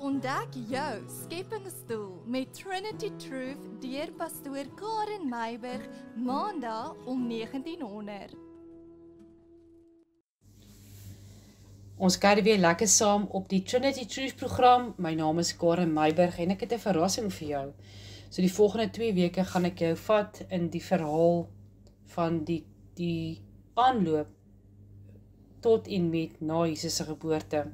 Ontdek jou skepingsdoel met Trinity Truth deur pastoor Karen Meiburg, maandag om 1900. Ons kyk weer lekker saam op die Trinity Truth program. My naam is Karen Meiburg en ek het 'n verrassing vir jou. So die volgende 2 weke gaan ek jou vat in die verhaal van die aanloop tot en met na Jesus se geboorte.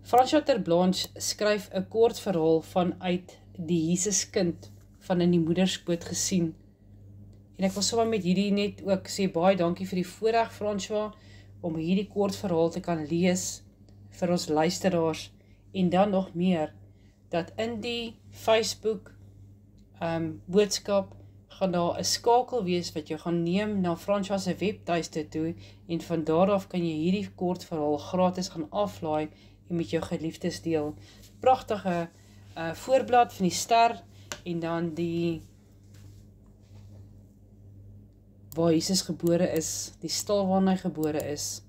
François Terblanche skryf 'n kort verhaal vanuit die Jesuskind van in die moederskoot gesien. En ek wil sommer met hierdie net ook sê baie dankie vir die voorreg, François, om hierdie kort verhaal te kan lees vir ons luisteraars, en dan nog meer, dat in die Facebook boodskap gaan daar 'n skakel wees wat jou gaan neem na François se webtuiste toe, en van daar af kan jy hierdie kort verhaal gratis gaan aflaai en met jou geliefdes deel. Pragtige voorblad van die ster, en dan die waar Jesus gebore is, die stal waarin hy gebore is.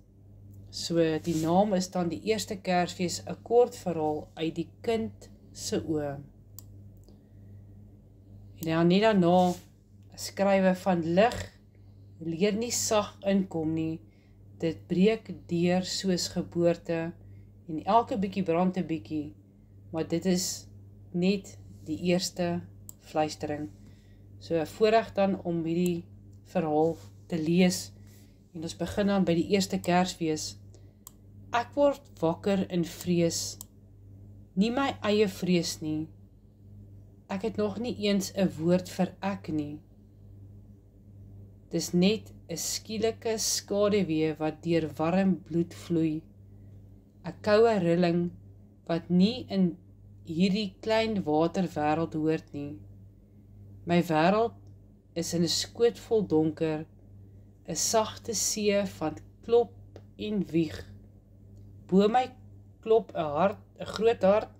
So die naam is dan die eerste Kersfees, 'n kort verhaal uit die kind se oë. En dan net daarna skrywe van lig leer nie sag inkom nie, dit breek deur soos geboorte, en elke bietjie brand 'n bietjie, maar dit is net die eerste fluistering. So 'n voorreg dan om hierdie verhaal te lees, en ons begin dan by die eerste Kersfees. Ek word wakker in vrees, nie my eie vrees nie. Ek het nog nie eens 'n woord vir ek nie. Dis net 'n skielike skaduwee wat deur warm bloed vloei. 'n koue rilling wat nie in hierdie klein waterwêreld hoort nie. My wêreld is in 'n skoot vol donker, 'n sagte see van klop en wieg. Bo my klop 'n groot hart,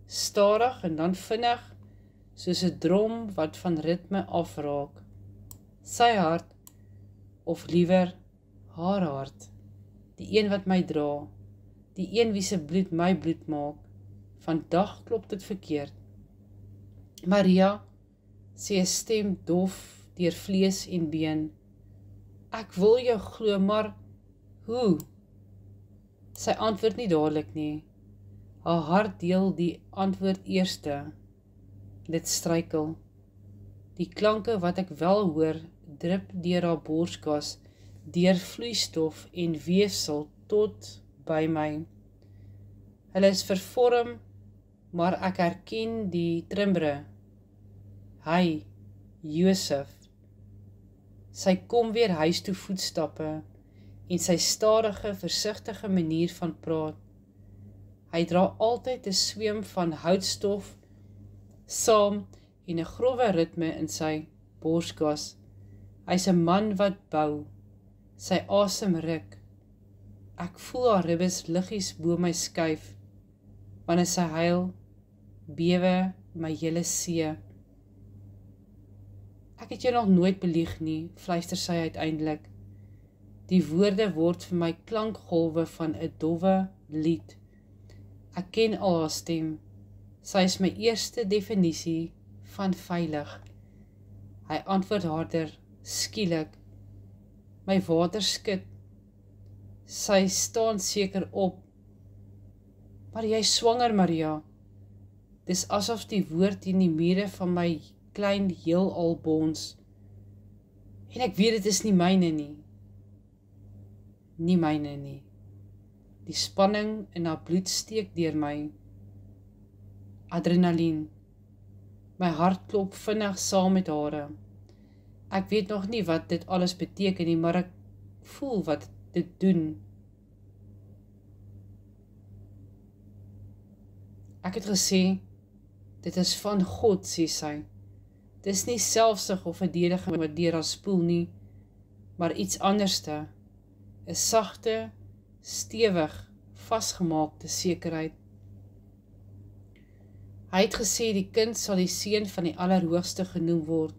stadig en dan vinnig, soos 'n drom wat van ritme afraak. Sy hart, of liewer haar hart, die een wat my dra, die een wie se bloed my bloed maak, vandag klop dit verkeerd. Maria, sê 'n stem dof deur vlees en been, ek wil jou glo, maar hoe? Sy antwoord nie dadelik nie. Haar hart deel die antwoord eerste. Dit struikel. Die klanke wat ek wel hoor, drup deur haar borskas, deur vloeistof en weefsel tot by my. Hulle is vervorm, maar ek herken die timbre. Hy, Josef. Sy kom weer huis toe voetstappe, en sy stadige, versigtige manier van praat. Hy dra altyd 'n sweem van houtstof saam en 'n growwe ritme in sy borskas. Hy's 'n man wat bou, sy asem ruk. Ek voel haar ribbes liggies bo my skuif. Wanneer sy huil, bewe my hele see. Ek het jou nog nooit belieg nie, fluister sy uiteindelik. Die woorde word vir my klankgolwe van 'n dowwe lied. Ek ken al haar stem. Sy is my eerste definisie van veilig. Hy antwoord harder, skielik. My water skud. Sy staan seker op. Maar jy is swanger, Maria. Dis asof die woord in die mure van my klein heelal bons. En ek weet dit is nie myne nie. Nie myne nie. Die spanning in haar bloed steek deur my. Adrenalien. My hart klop vinnig saam met hare. Ek weet nog nie wat dit alles beteken nie, maar ek voel wat dit doen. Ek het gesê, dit is van God, sê sy. Dis nie selfsug of verdediging wat deur haar spoel nie, maar iets anderste. 'n sagte, stewig, vasgemaakte sekerheid. Hy het gesê die kind sal die seun van die Allerhoogste genoem word.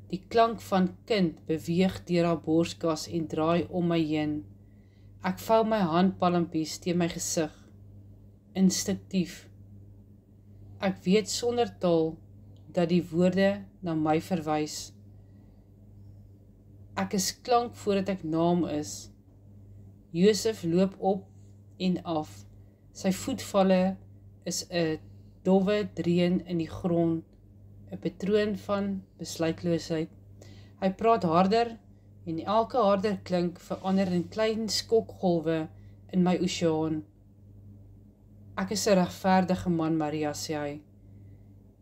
Die klank van kind beweeg deur haar borskas en draai om my heen. Ek vou my handpalmpies teen my gesig. instinktief. Ek weet sonder taal dat die woorde na my verwys. Ek is klank voordat ek naam is. Josef loop op en af. Sy voetvalle is 'n dowwe dreun in die grond, 'n patroon van besluitloosheid. Hy praat harder en elke harder klink verander in klein skokgolwe in my oseaan. Ek is 'n regverdige man, Maria, sê hy.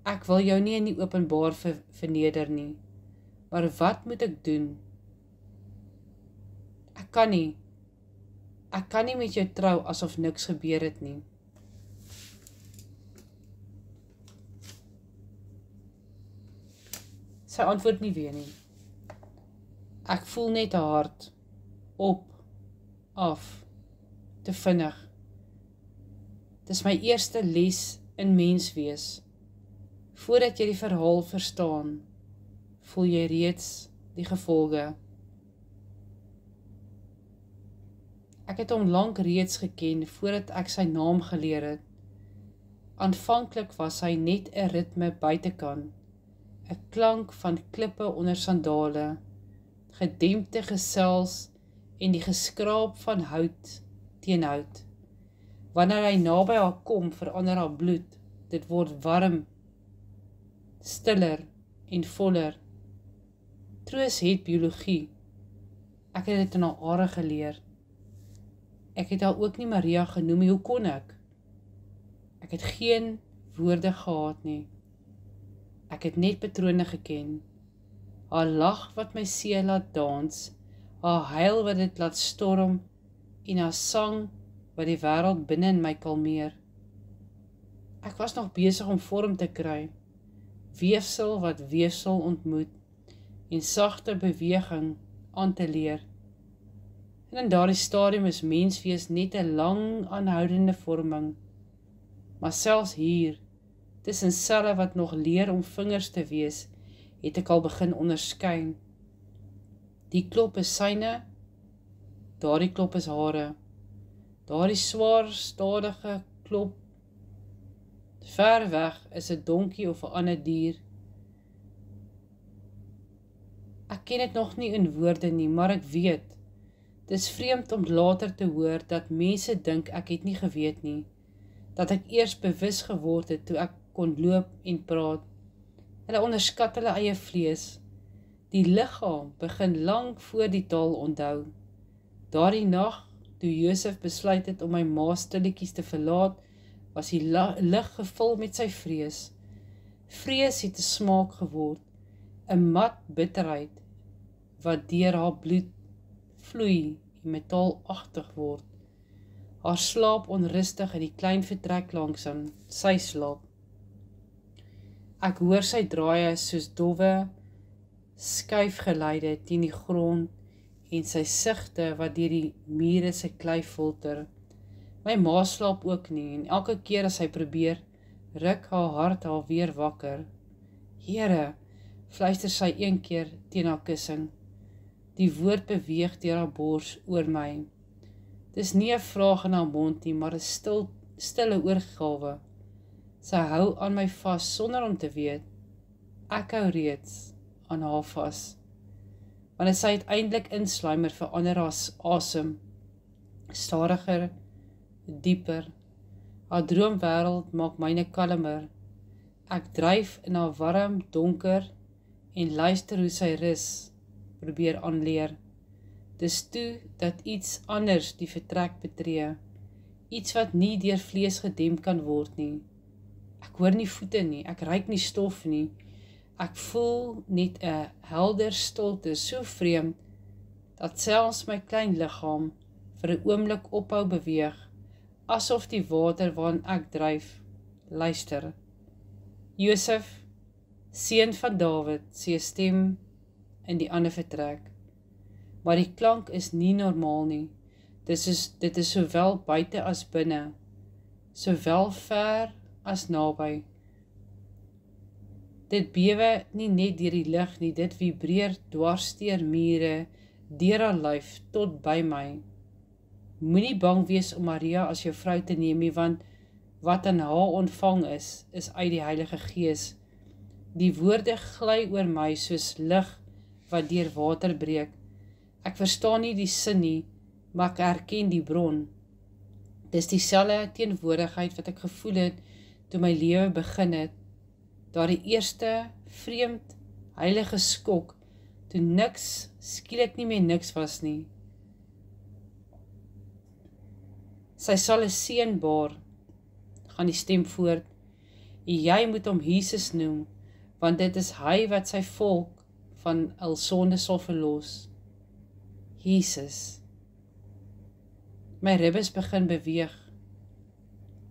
Ek wil jou nie in die openbaar verneder nie, maar wat moet ek doen? Ek kan nie met jou trou asof niks gebeur het nie. Sy antwoord nie weer nie. Ek voel net 'n hart, op, af, te vinnig. Dis my eerste les in menswees. Voordat jy die verhaal verstaan, voel jy reeds die gevolge. Ek het hom lank reeds geken voordat ek sy naam geleer het. Aanvanklik was hy net 'n ritme buitekant, 'n klank van klippe onder sandale, gedempte gesels en die geskraap van hout teen hout. Wanneer hy naby haar kom, verander haar bloed. Dit word warm, stiller en voller. Troos het biologie. Ek het dit in haar are geleer. Ek het haar ook nie Maria genoem nie, hoe kon ek? Ek het geen woorde gehad nie. Ek het net patrone geken. Haar lag wat my see laat dans, haar huil wat dit laat storm, en haar sang wat die wêreld binne in my kalmeer. Ek was nog besig om vorm te kry, weefsel wat weefsel ontmoet, en sagte beweging aan te leer. En in daardie stadium is menswees net 'n lang aanhoudende vorming. Maar selfs hier, tussen selle wat nog leer om vingers te wees, het ek al begin onderskyn. Die klop is syne, daardie klop is hare. Daardie swaar, stadige klop, ver weg is 'n donkie of 'n ander dier. Ek ken dit nog nie in woorde nie, maar ek weet. Dis vreemd om later te hoor dat mense dink ek het nie geweet nie, dat ek eers bewus geword het toe ek kon loop en praat. Hulle onderskat hulle eie vlees. Die liggaam begin lank voor die taal onthou. Daardie nag, toe Josef besluit het om my ma stilletjies te verlaat, was die lig gevul met sy vrees. Vrees het 'n smaak geword, 'n mat bitterheid, wat deur haar bloed vloei en metaalagtig word. Haar slaap onrustig in die klein vertrek langsaan, sy slaap. Ek hoor sy draaie soos dowwe skuifgeluide teen die grond en sy sigte wat deur die mure se klei filter. My ma slaap ook nie en elke keer as sy probeer, ruk haar hart haar weer wakker. Here, fluister sy een keer teen haar kussing. Die woord beweeg deur haar bors oor my. Dis nie 'n vraag in haar mond nie, maar 'n stille oorgawe. Sy hou aan my vas sonder om te weet. Ek hou reeds aan haar vas. Wanneer sy uiteindelik insluimer, verander haar asem. Stadiger, dieper. Haar droomwêreld maak myne kalmer. Ek dryf in haar warm, donker en luister hoe sy rus, probeer aanleer. Dis toe dat iets anders die vertrek betree. Iets wat nie deur vlees gedemp kan word nie. Ek hoor nie voete nie, ek ruik nie stof nie. Ek voel net 'n helder stilte, so vreemd, dat selfs my klein liggaam vir 'n oomblik ophou beweeg, asof die water waarin ek dryf, luister. Josef, seun van Dawid, sê 'n stem in die ander vertrek. Maar die klank is nie normaal nie. Dit is sowel buite as binne, sowel ver as naby. Dit bewe nie net deur die lig nie, dit vibreer dwars deur mure, deur haar lyf tot by my. Moenie bang wees om Maria as jou vrou te neem nie, want wat in haar ontvang is uit die Heilige Gees. Die woorde gly oor my soos lig wat deur water breek. Ek verstaan nie die sin nie, maar ek herken die bron. Dis dieselfde teenwoordigheid wat ek gevoel het toe my lewe begin het. Daardie eerste vreemd heilige skok, toe niks skielik nie meer niks was nie. Sy sal 'n seun baar, gaan die stem voort. Jy moet hom Jesus noem, want dit is hy wat sy volk van hul sonde sal verlos. Jesus. My ribbes begin beweeg.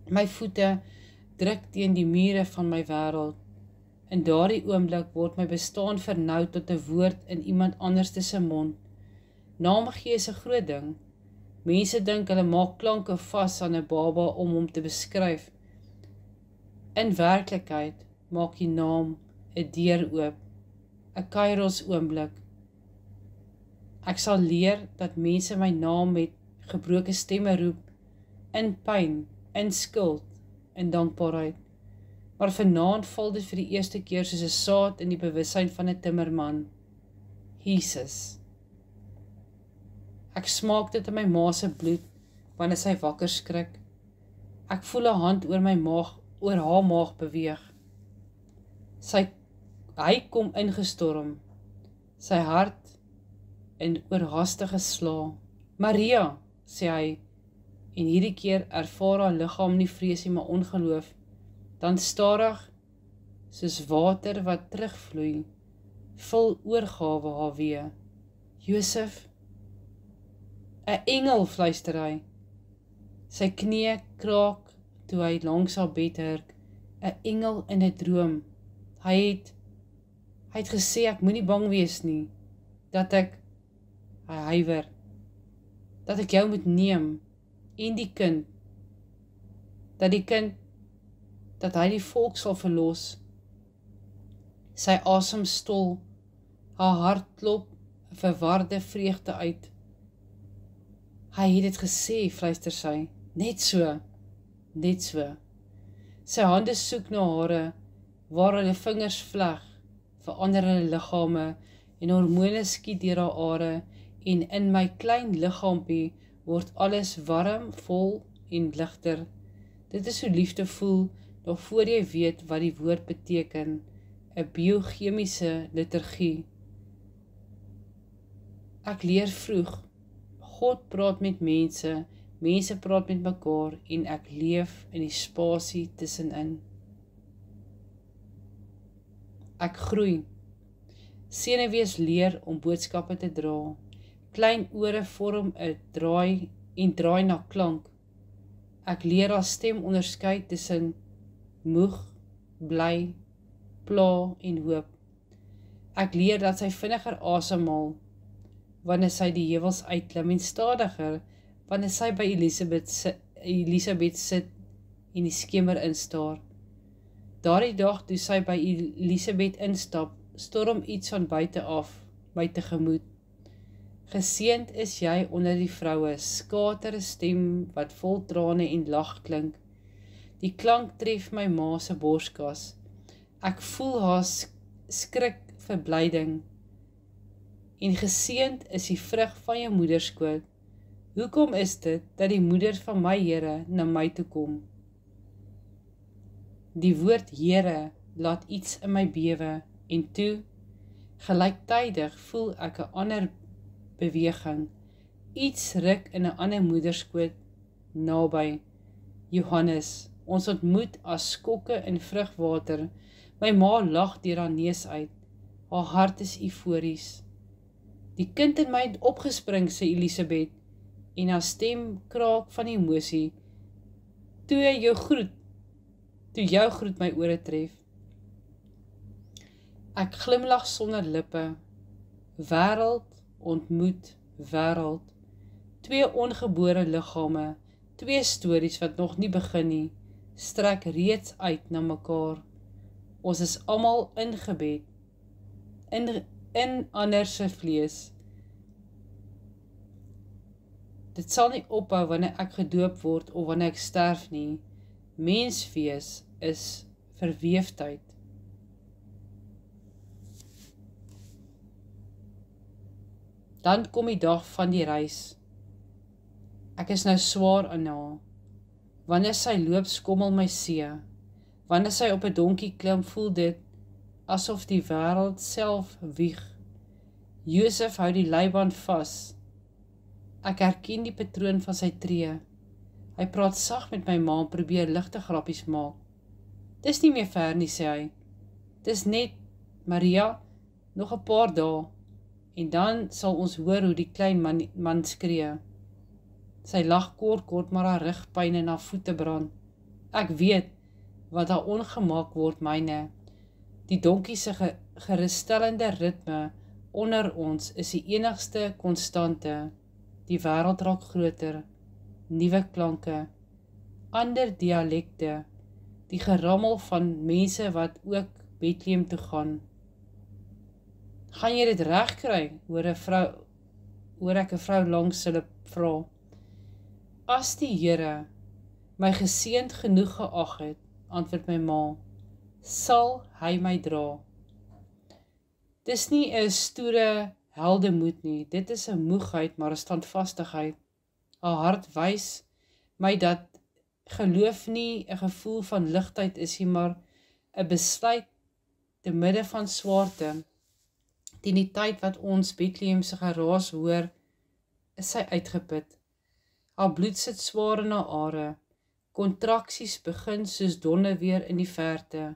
My voete druk teen die mure van my wêreld. In daardie oomblik word my bestaan vernou tot 'n woord in iemand anders se mond. Naam gee is 'n groot ding. Mense dink hulle maak klanke vas aan 'n baba om hom te beskryf. In werklikheid maak die naam 'n deur oop, 'n kairos oomblik. Ek sal leer dat mense my naam met gebroke stemme roep, in pyn, in skuld, in dankbaarheid. Maar vanaand val dit vir die eerste keer soos 'n saad in die bewussyn van 'n timmerman. Jesus. Ek smaak dit in my ma se bloed wanneer sy wakker skrik. Ek voel 'n hand oor haar maag beweeg. Hy kom ingestorm, sy hart in oorhaastige slae. Maria, sê hy, en hierdie keer ervaar haar liggaam nie vrees nie, maar ongeloof. Dan stadig, soos water wat terugvloei, vul oorgawe haar wee. Josef, 'n engel, fluister hy. Sy knie kraak toe hy langs haar bed hurk, 'n engel in 'n droom. Hy het gesê ek moenie bang wees nie, dat hy huiwer, dat ek jou moet neem, en die kind, dat hy die volk sal verlos. Sy asem stol, haar hart klop 'n verwarde vreugde uit. Hy het dit gesê, fluister sy, net so. Sy hande soek na hare, waar hulle vingers vleg, verander hulle liggame, en hormone skiet deur haar are, en in my klein liggaampie word alles warm, vol en ligter. Dit is hoe liefde voel, nog voor jy weet wat die woord beteken, 'n biochemiese liturgie. Ek leer vroeg, God praat met mense, mense praat met mekaar, en ek leef in die spasie tussenin. Ek groei. Senuwees leer om boodskappe te dra. Klein ore vorm 'n draai na klank. Ek leer haar stem onderskei tussen moeg, bly, pla en hoop. Ek leer dat sy vinniger asemhaal wanneer sy die heuwels uitklim en stadiger wanneer sy by Elisabeth sit en die skemer instaar. Daardie dag toe sy by Elisabeth instap, storm iets van buite af my tegemoet. Geseend is jy onder die vroue, skater 'n stem wat vol trane en lag klink. Die klank tref my ma se borskas. Ek voel haar skrik verblyding. En geseend is die vrug van jou moederskoot. Hoekom is dit dat die moeder van my Here na my toe kom? Die woord Here laat iets in my bewe, en toe, gelyktydig voel ek 'n ander beweging. Iets ruk in 'n ander moederskoot naby. Johannes, ons ontmoet as skokke in vrugwater. My ma lag deur haar neus uit. Haar hart is eufories. Die kind in my het opgespring, sê Elisabeth, en haar stem kraak van emosie. Toe jou groet my ore tref. Ek glimlag sonder lippe. Wêreld ontmoet wêreld. 2 ongebore liggame, 2 stories wat nog nie begin nie, strek reeds uit na mekaar. Ons is almal ingebed in ander se vlees. Dit sal nie ophou wanneer ek gedoop word of wanneer ek sterf nie. Menswees is verweefdheid. Dan kom die dag van die reis. Ek is nou swaar aan haar. Wanneer sy loop, skommel my see. Wanneer sy op 'n donkie klim, voel dit asof die wêreld self wieg. Josef hou die leiband vas. Ek herken die patroon van sy tree. Hy praat sag met my ma en probeer ligte grappies maak. Dis nie meer ver nie, sê hy. Dis net, Maria, nog 'n paar dae, en dan sal ons hoor hoe die klein man skree. Sy lag kort, maar haar rugpyn en haar voete brand. Ek weet wat haar ongemaak word myne. Die donkie se gerusstellende ritme onder ons is die enigste konstante. Die wêreld raak groter, nuwe klanke, ander dialekte, die gerammel van mense wat ook Bethlehem toe gaan. Gaan jy dit reg kry, hoor ek 'n vrou langs hulle vra. As die Here my geseënd genoeg geag het, antwoord my ma, sal hy my dra. Dis nie 'n stoere heldemoed nie, dit is 'n moegheid, maar 'n standvastigheid. Haar hart wys my dat geloof nie 'n gevoel van ligtheid is nie, maar 'n besluit te midde van swaarte. Teen die tyd wat ons Bethlehem se geraas hoor, is sy uitgeput. Haar bloed sit swaar in haar are. Kontraksies begin soos donderweer in die verte.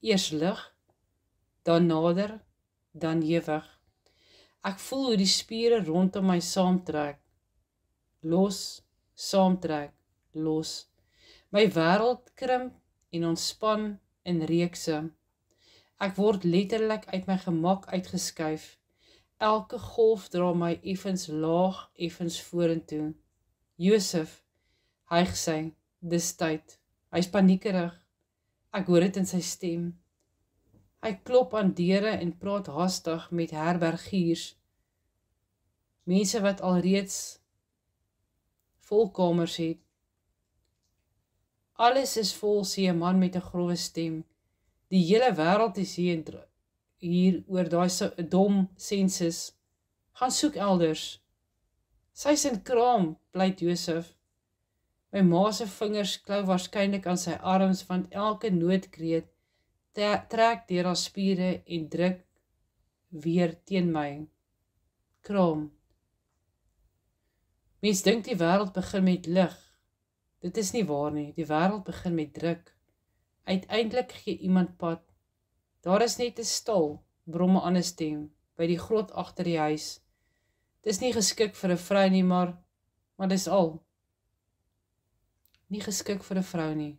Eers lig, dan nader, dan hewig. Ek voel hoe die spiere rondom my saamtrek. Los, saamtrek, los. My wêreld krimp en ontspan in reekse. Ek word letterlik uit my gemak uitgeskuif. Elke golf dra my effens laag, effens vorentoe. Josef, hyg sy, dis tyd. Hy's paniekerig. Ek hoor dit in sy stem. Hy klop aan deure en praat haastig met herbergiers. Mense wat alreeds volkamers het. Alles is vol, sê 'n man met 'n growwe stem. Die hele wêreld is hier oor daai dom sensus. Gaan soek elders. Sy's in kraam, pleit Josef. My ma se vingers klou waarskynlik aan sy arms, want elke noodkreet trek deur haar spiere en druk weer teen my. Kraam. Mens dink die wêreld begin met lig. Dit is nie waar nie, die wêreld begin met druk. Uiteindelik gee iemand pad. Daar is net 'n stal, brom 'n ander stem, by die grot agter die huis. Dis nie geskik vir 'n vrou nie, maar dis al. Nie geskik vir 'n vrou nie.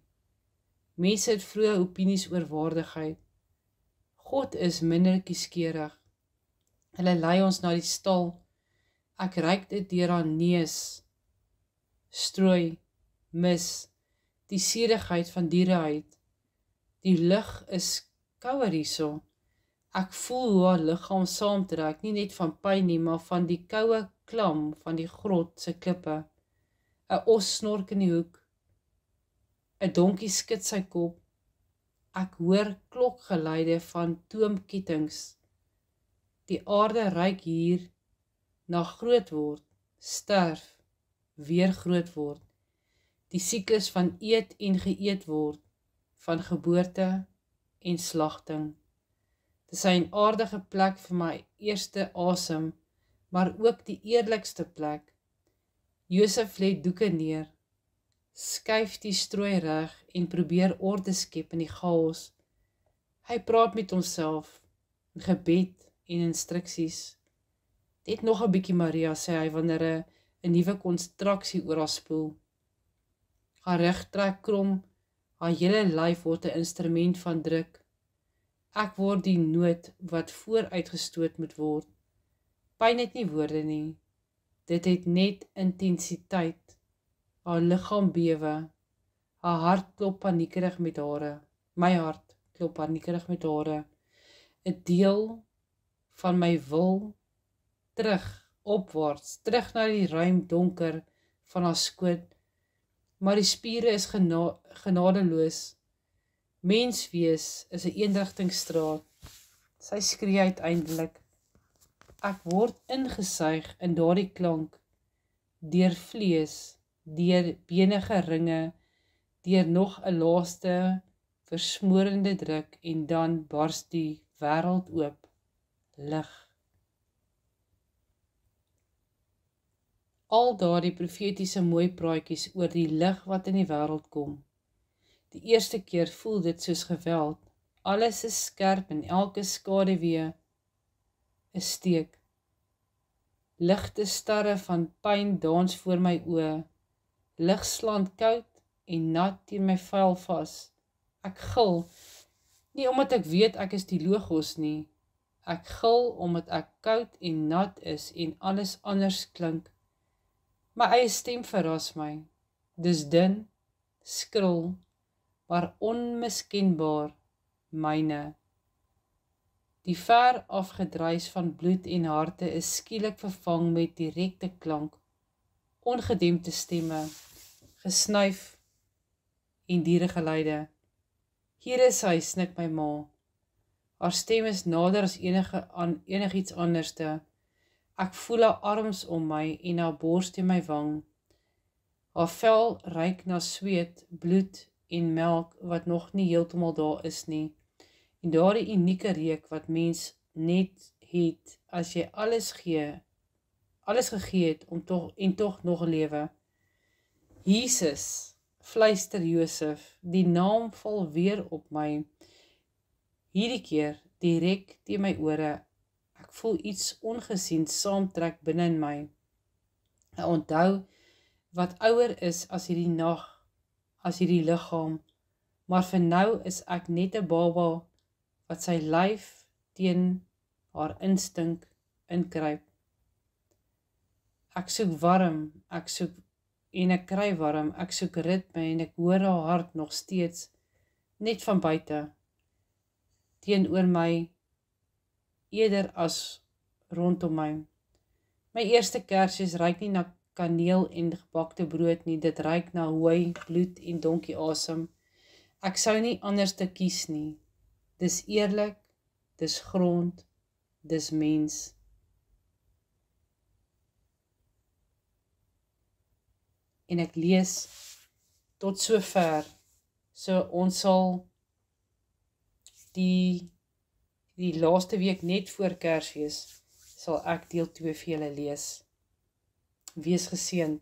Mense het vroeë opinies oor waardigheid. God is minder kieskeurig. Hulle lei ons na die stal. Ek ruik dit deur haar neus. Strooi, mis, die sierigheid van dierehuid. Die lug is kouer hierso. Ek voel hoe haar liggaam saamtrek, nie net van pyn nie, maar van die koue klam van die grot se klippe. 'n Os snork in die hoek. 'n Donkie skud sy kop. Ek hoor klokgeluide van toomkettings. Die aarde ruik hier na groot word, sterf, weer groot word. Die siklus van eet en geëet word, van geboorte en slagting. Dis 'n aardige plek vir my eerste asem, maar ook die eerlikste plek. Josef lê doeke neer, skuif die strooi reg en probeer orde skep in die chaos. Hy praat met homself, in gebed en instruksies. Net nog 'n bietjie, Maria, sê hy wanneer 'n nuwe konstraksie oor haar spoel. Haar rug trek krom, haar hele lyf word 'n instrument van druk. Ek word die noot wat vooruitgestoot moet word. Pyn het nie woorde nie. Dit het net intensiteit. Haar liggaam bewe. Haar hart klop paniekerig met hare. My hart klop paniekerig met hare. 'n Deel van my wil terug, opwaarts, terug na die ruim donker van haar skoot, maar die spiere is genadeloos. Menswees is 'n eenrigtingstraat. Sy skree uiteindelik. Ek word ingesuig in daardie klank, deur vlees, deur benige ringe, deur nog 'n laaste versmorende druk en dan bars die wêreld oop. Lig. Al daardie profetiese mooi praatjies oor die lig wat in die wêreld kom. Die eerste keer voel dit soos geweld. Alles is skerp en elke skaduwee 'n steek. Ligte starre van pyn dans voor my oë. Lig slaan koud en nat teen my vel vas. Ek gil, nie omdat ek weet ek is die Logos nie. Ek gil omdat ek koud en nat is en alles anders klink. My eie stem verras my. Dis dun, skril, maar onmiskenbaar myne. Die ver afgedruis van bloed en harte is skielik vervang met direkte klank, ongedempte stemme, gesnuif en dieregeluide. Hier is hy, snik my ma. Haar stem is nader as enigiets anderste. Ek voel haar arms om my en haar bors teen my wang. Haar vel ruik na sweet, bloed en melk wat nog nie heeltemal daar is nie. En daardie unieke reuk wat mens net het as jy alles gegee het om tog nog lewe. Jesus, fluister Josef, die naam val weer op my. Hierdie keer direk teen my ore. Ek voel iets ongesien saamtrek binne in my. Ek onthou wat ouer is as hierdie nag, as hierdie liggaam, maar vir nou is ek net 'n baba wat sy lyf teen haar instink inkruip. Ek soek warm, ek soek en ek kry warm, ek soek ritme en ek hoor haar hart nog steeds net van buite teenoor my eerder as rondom my. My eerste kersies ruik nie na kaneel en gebakte brood nie, dit ruik na hooi, bloed en donkie asem. Ek sou nie anders te kies nie. Dis eerlik, dis grond, dis mens. En ek lees tot sover, so ons sal die laaste week net voor Kersfees, sal ek deel 2 vir julle lees. Wees geseënd.